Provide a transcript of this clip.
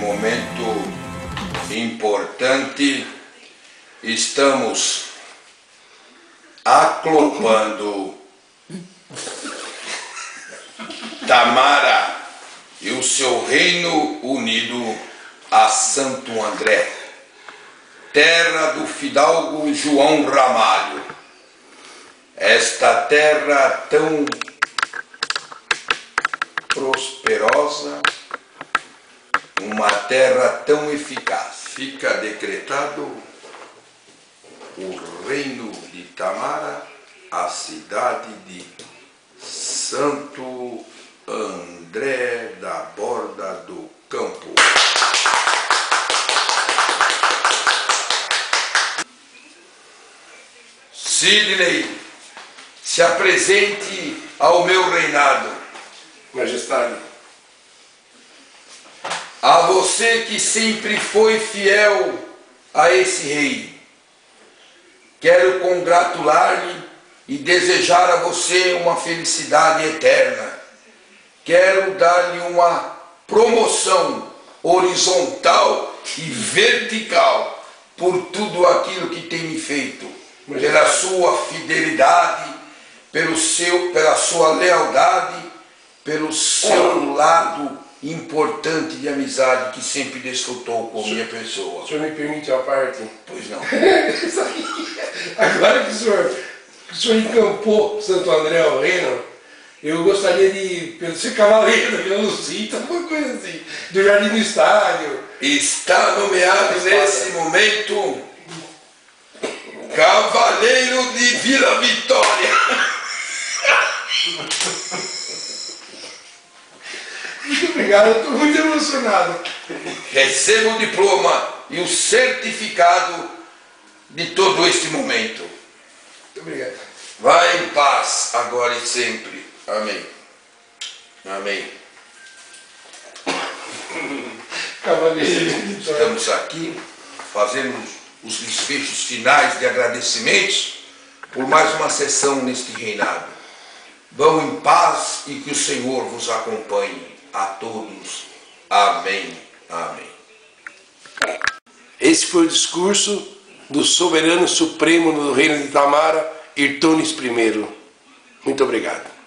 momento importante, estamos aclopando Tamara e o seu reino unido a Santo André, terra do fidalgo João Ramalho. Esta terra tão prosperosa, uma terra tão eficaz. Fica decretado o reino de Tamara, a cidade de Santo André da Borda do Campo. Sidney, se apresente ao meu reinado. Majestade. A você que sempre foi fiel a esse rei, quero congratular-lhe e desejar a você uma felicidade eterna. Quero dar-lhe uma promoção horizontal e vertical por tudo aquilo que tem me feito, pela sua fidelidade, pela sua lealdade, pelo seu lado importante de amizade que sempre desfrutou com minha pessoa. O senhor me permite uma parte? Pois não. Agora que o senhor encampou Santo André ao reino, eu gostaria de ser cavaleiro da Vila Lucita, uma coisa assim, do Jardim do Estádio. Está nomeado nesse momento Cavaleiro de Vila Vitória. Muito obrigado, eu estou muito emocionado. Receba o diploma e o certificado de todo este momento. Muito obrigado. Vá em paz, agora e sempre. Amém. Amém. Cavaleiro. Estamos aqui fazendo os desfechos finais de agradecimentos por mais uma sessão neste reinado. Vão em paz e que o Senhor vos acompanhe a todos. Amém. Amém. Esse foi o discurso do soberano supremo do reino de Tamara, Irtunes I. Muito obrigado.